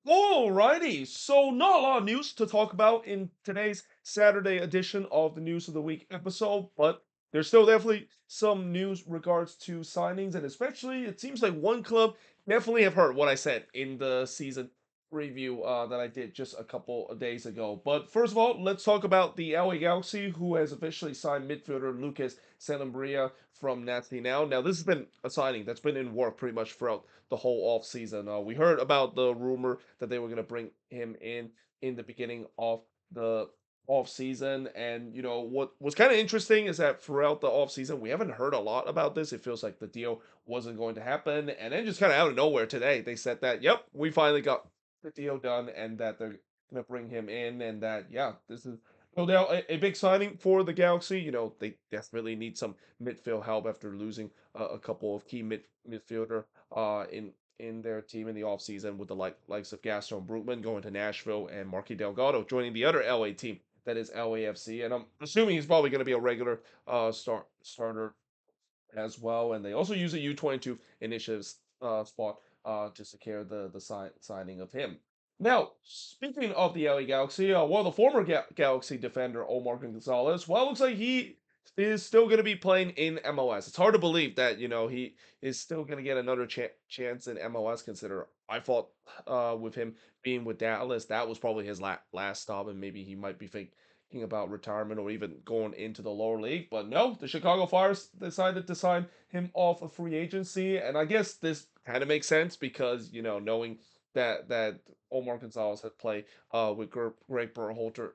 Alrighty, so not a lot of news to talk about in today's Saturday edition of the News of the Week episode, but there's still definitely some news regards to signings, and especially it seems like one club definitely have heard what I said in the season review that I did just a couple of days ago. But first of all, let's talk about the LA Galaxy, who has officially signed midfielder Lucas Santamaria from Napoli now. Now, this has been a signing that's been in work pretty much throughout the whole off season. We heard about the rumor that they were going to bring him in the beginning of the off season, and what was kind of interesting is that throughout the off season we haven't heard a lot about this. It feels like the deal wasn't going to happen, and then just kind of out of nowhere today they said that yep, we finally got the deal done, and that they're going to bring him in, and that yeah, this is no doubt a big signing for the Galaxy. They desperately need some midfield help after losing a couple of key midfielder in their team in the offseason, with the likes of Gaston Brugman going to Nashville and Marky Delgado joining the other LA team that is LAFC. And I'm assuming he's probably going to be a regular starter as well. And they also use a U22 initiatives spot to secure the signing of him. Now, speaking of the LA Galaxy, well, the former Galaxy defender Omar Gonzalez, well, it looks like he is still going to be playing in MLS. It's hard to believe that he is still going to get another chance in MLS. Consider I thought with him being with Dallas, that was probably his last stop, and maybe he might be thinking about retirement or even going into the lower league. But no, the Chicago Fires decided to sign him off a free agency, and I guess this kind of makes sense because knowing that Omar Gonzalez had played with Greg Berhalter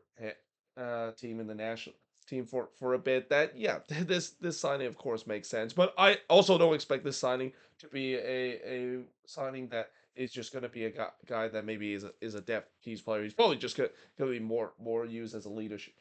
team in the national team for a bit, that yeah, this signing of course makes sense. But I also don't expect this signing to be a signing that is just going to be a guy that maybe is a depth piece player. He's probably just going to be more used as a leadership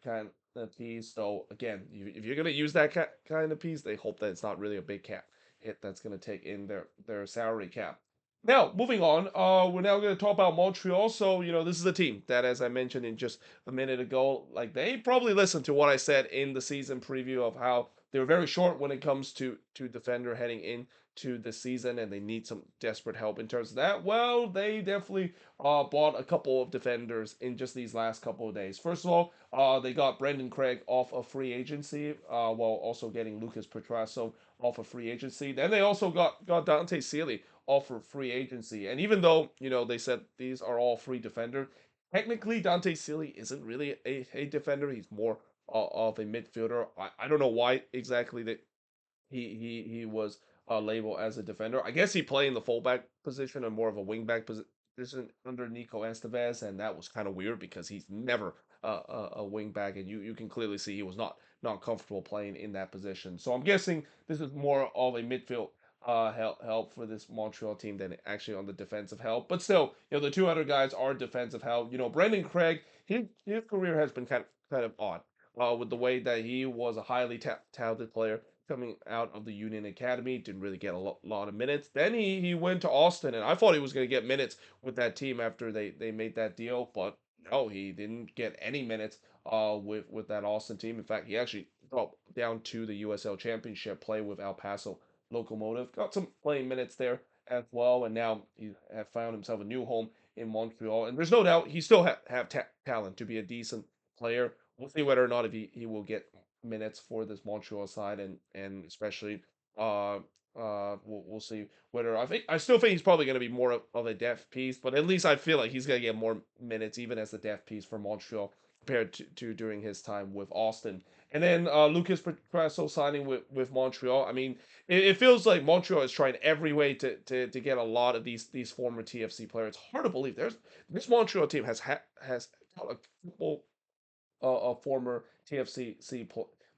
kind of piece. So again, if you're going to use that kind of piece, they hope that it's not really a big cap hit that's going to take in their salary cap. Now, moving on, we're now going to talk about Montreal. So, this is a team that, as I mentioned in just a minute ago, like they probably listened to what I said in the season preview of how they were very short when it comes to defender heading into the season, and they need some desperate help in terms of that. Well, they definitely bought a couple of defenders in just these last couple of days. First of all, they got Brandan Craig off of free agency, while also getting Lucas Petrasso off of free agency. Then they also got Dante Sealy offer free agency. And even though, they said these are all free defender, technically Dante Sealy isn't really a defender. He's more of a midfielder. I don't know why exactly that he was labeled as a defender. I guess he played in the fullback position and more of a wingback position under Nico Estevez, and that was kind of weird because he's never a wingback, and you can clearly see he was not comfortable playing in that position. So I'm guessing this is more of a midfield help for this Montreal team than actually on the defensive help. But still, the two other guys are defensive help. Brendan Craig, his career has been kind of odd. With the way that he was a highly talented player coming out of the Union Academy, didn't really get a lot of minutes. Then he went to Austin, and I thought he was going to get minutes with that team after they made that deal, but no, he didn't get any minutes with that Austin team. In fact, he actually dropped down to the USL Championship, play with El Paso Locomotive, got some playing minutes there as well, and now he has found himself a new home in Montreal. And there's no doubt he still have talent to be a decent player. We'll see whether or not if he will get minutes for this Montreal side, and especially we'll see whether I still think he's probably going to be more of a depth piece, but at least I feel like he's going to get more minutes even as a depth piece for Montreal compared to during his time with Austin. And then Lucas Petrasso signing with Montreal. I mean, it feels like Montreal is trying every way to get a lot of these former TFC players. It's hard to believe this Montreal team has got a couple a former TFC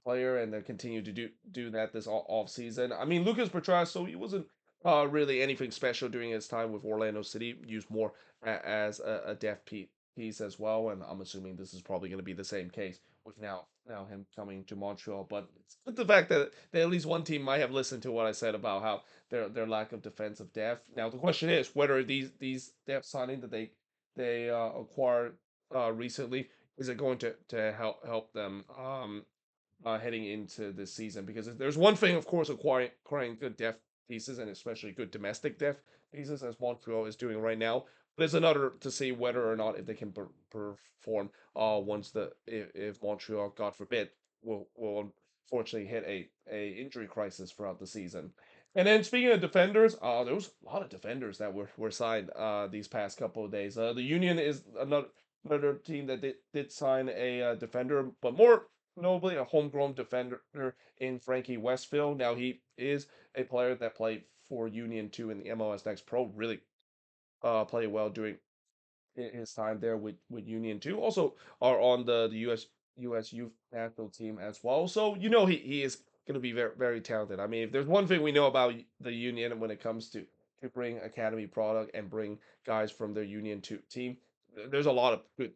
player, and they continue to do that this off season. I mean, Lucas Petrasso, he wasn't really anything special during his time with Orlando City. Used more as a depth piece as well, and I'm assuming this is probably going to be the same case with now him coming to Montreal. But it's good the fact that at least one team might have listened to what I said about how their lack of defensive depth. Now the question is whether these depth signing that they acquired recently, is it going to help them heading into this season? Because there's one thing, of course, acquiring good depth pieces and especially good domestic depth pieces as Montreal is doing right now. But it's another to see whether or not if they can perform once if Montreal, God forbid, will unfortunately hit a injury crisis throughout the season. And then speaking of defenders, there was a lot of defenders that were signed these past couple of days. The Union is another team that did sign a defender, but more notably a homegrown defender in Frankie Westfield. Now he is a player that played for Union 2 in the MLS Next Pro. Really played well during his time there with Union 2. Also are on the US youth national team as well. So he is going to be very very talented. I mean, if there's one thing we know about the Union when it comes to bring academy product and bring guys from their Union 2 team, there's a lot of good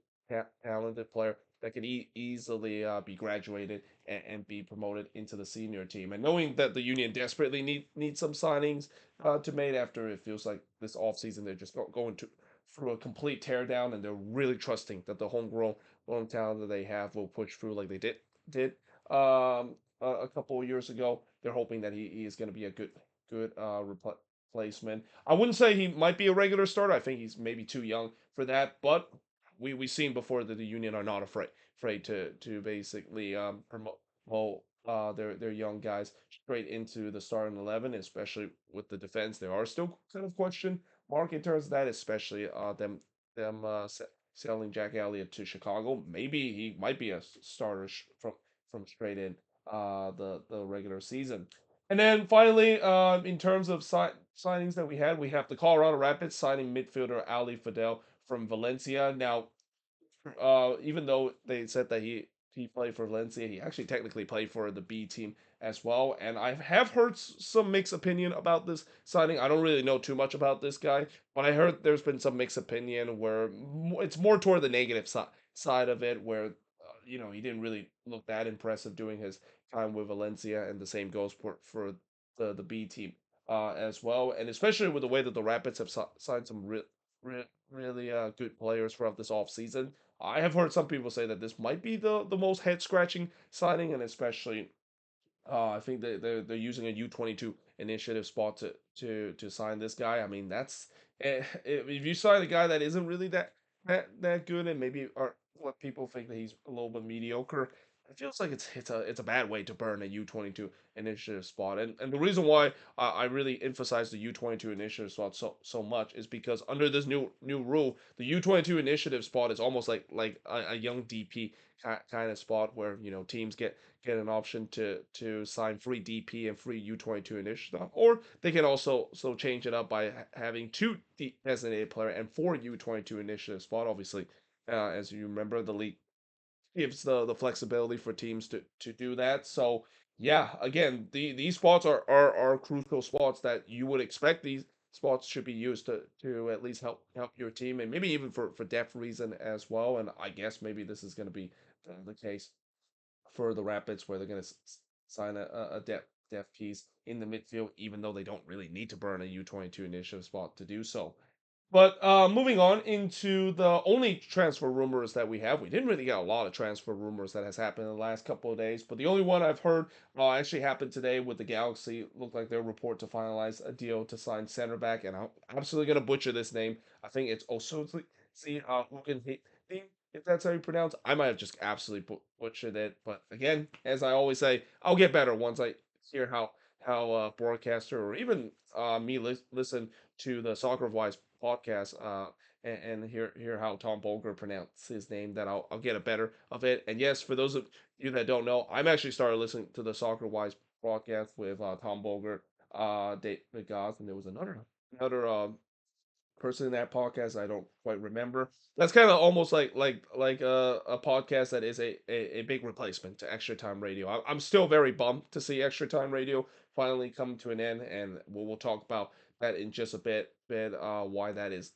talented player that can easily be graduated and be promoted into the senior team. And knowing that the Union desperately need some signings to made after it feels like this offseason they're just going to through a complete teardown, and they're really trusting that the homegrown talent that they have will push through like they did a couple of years ago. They're hoping that he is going to be a good replacement. I wouldn't say he might be a regular starter. I think he's maybe too young for that, but we've seen before that the Union are not afraid to basically promote their young guys straight into the starting 11, especially with the defense. There are still kind of question mark in terms of that, especially them selling Jack Elliott to Chicago. Maybe he might be a starter from straight in the regular season. And then finally, in terms of signings that we have the Colorado Rapids signing midfielder Ali Fidel from Valencia. Now, even though they said that he played for Valencia, he actually technically played for the B team as well. And I have heard some mixed opinion about this signing. I don't really know too much about this guy, but I heard there's been some mixed opinion where it's more toward the negative side of it, where he didn't really look that impressive doing his time with Valencia, and the same goes for the B team as well, and especially with the way that the Rapids have signed some really good players throughout this off season. I have heard some people say that this might be the most head scratching signing, and especially I think they're using a U22 initiative spot to sign this guy. I mean, that's if you sign a guy that isn't really that good, and maybe or what people think that he's a little bit mediocre, it feels like it's a bad way to burn a U22 initiative spot. And the reason why I really emphasize the U22 initiative spot so much is because under this new rule, the U22 initiative spot is almost like a young DP kind of spot where teams get an option to sign free DP and free U22 initiative, or they can also change it up by having two designated player and four U22 initiative spot. Obviously, as you remember, the league gives the flexibility for teams to do that. So yeah, again, these spots are crucial spots that you would expect these spots should be used to at least help your team, and maybe even for depth reason as well. And I guess maybe this is going to be the case for the Rapids, where they're going to sign a depth piece in the midfield, even though they don't really need to burn a U22 initiative spot to do so. But moving on into the only transfer rumors that we have, we didn't really get a lot of transfer rumors that has happened in the last couple of days. But the only one I've heard actually happened today with the Galaxy. It looked like their report to finalize a deal to sign center back, and I'm absolutely gonna butcher this name. I think it's Osutli. See, Hogan, if that's how you pronounce. I might have just absolutely butchered it. But again, as I always say, I'll get better once I hear how broadcaster or even me listen to the Soccer Wise podcast and hear how Tom Bolger pronounced his name, that I'll get a better of it. And yes, for those of you that don't know, I'm actually started listening to the Soccer Wise podcast with Tom Bolger, David Goss, and there was another person in that podcast I don't quite remember. That's kind of almost like a podcast that is a big replacement to Extra Time Radio. I'm still very bummed to see Extra Time Radio finally come to an end, and we'll talk about that in just a bit why that is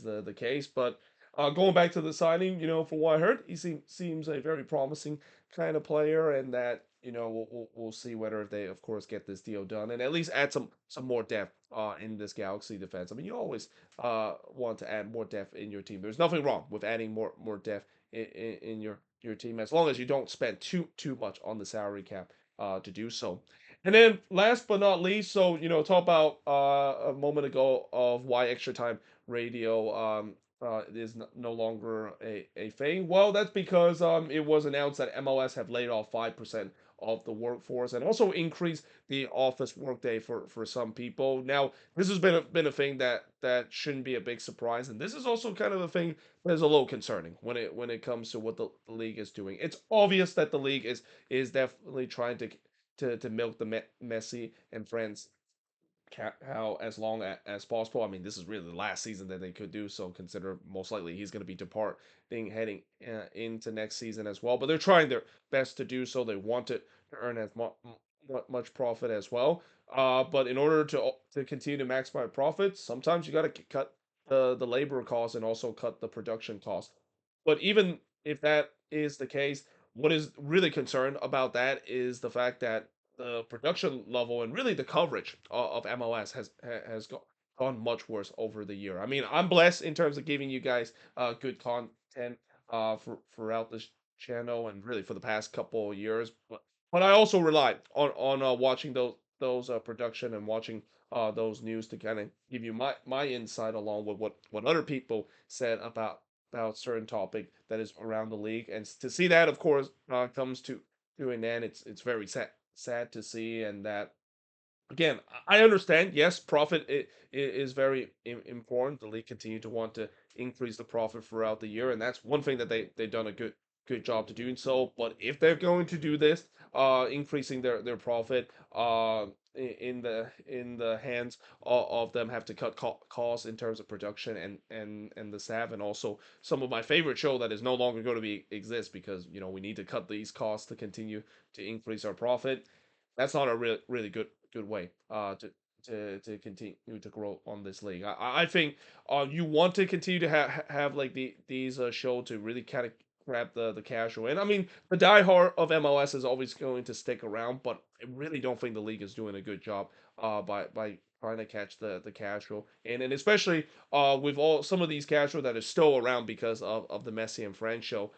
the case. But going back to the signing, from what I heard, he seems a very promising kind of player, and that we'll see whether they of course get this deal done and at least add some more depth in this Galaxy defense. I mean, you always want to add more depth in your team. There's nothing wrong with adding more depth in your team, as long as you don't spend too much on the salary cap to do so. And then last but not least, so talk about a moment ago of why extra time radio is no longer a thing. Well, that's because it was announced that MLS have laid off 5% of the workforce and also increased the office workday for some people. Now, this has been a thing that shouldn't be a big surprise, and this is also kind of a thing that is a little concerning when it comes to what the league is doing. It's obvious that the league is definitely trying to milk the Messi and friends how as long as possible. I mean, this is really the last season that they could do so. Consider most likely he's going to be departing heading into next season as well. But they're trying their best to do so. They want to earn as much profit as well. But in order to continue to maximize profits, sometimes you got to cut the labor costs and also cut the production costs. But even if that is the case, what is really concerned about that is the fact that the production level and really the coverage of MLS has gone much worse over the year. I mean, I'm blessed in terms of giving you guys good content throughout this channel and really for the past couple of years, but I also rely on watching those production and watching those news to kind of give you my insight along with what other people said about certain topic that is around the league, and to see that, of course, comes to an end. It's very sad to see, and that again, I understand. Yes, profit is very important. The league continue to want to increase the profit throughout the year, and that's one thing that they've done a good job to doing so. But if they're going to do this, increasing their profit, in the hands of them have to cut costs in terms of production and the staff, and also some of my favorite show that is no longer going to be exist because we need to cut these costs to continue to increase our profit. That's not a really good way to continue to grow on this league. I think you want to continue to have like these show to really kind of grab the casual. And I mean, the diehard of MLS is always going to stick around, but I really don't think the league is doing a good job by trying to catch the casual, and especially with all some of these casual that are still around because of the Messi and Friends show.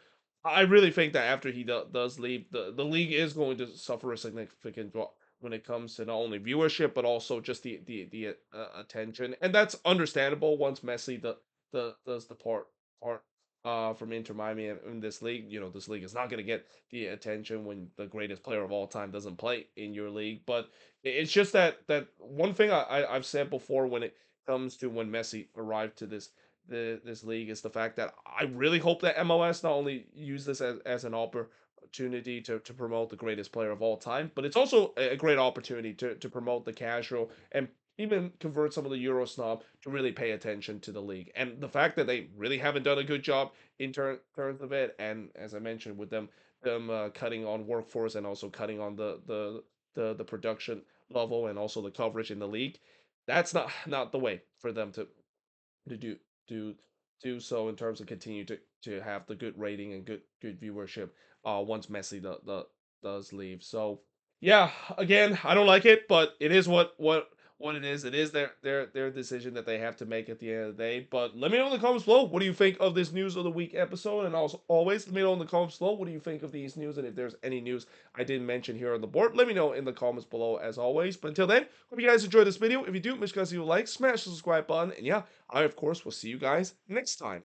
I really think that after he does leave, the league is going to suffer a significant drop when it comes to not only viewership but also just the attention, and that's understandable once Messi does the part from Inter Miami in this league. This league is not going to get the attention when the greatest player of all time doesn't play in your league. But it's just that one thing I've said before when it comes to when Messi arrived to this league is the fact that I really hope that MLS not only use this as an opportunity to promote the greatest player of all time, but it's also a great opportunity to promote the casual and even convert some of the Euro snob to really pay attention to the league. And the fact that they really haven't done a good job in terms of it, and as I mentioned, with them cutting on workforce and also cutting on the production level and also the coverage in the league, that's not the way for them to do do so in terms of continue to have the good rating and good viewership once Messi does leave. So yeah, again, I don't like it, but it is what it is. It is their decision that they have to make at the end of the day. But let me know in the comments below, what do you think of this news of the week episode, and also always let me know in the comments below, what do you think of these news, and if there's any news I didn't mention here on the board, let me know in the comments below as always. But until then, hope you guys enjoyed this video. If you do, make sure you guys leave a like, smash the subscribe button, and yeah, I of course will see you guys next time.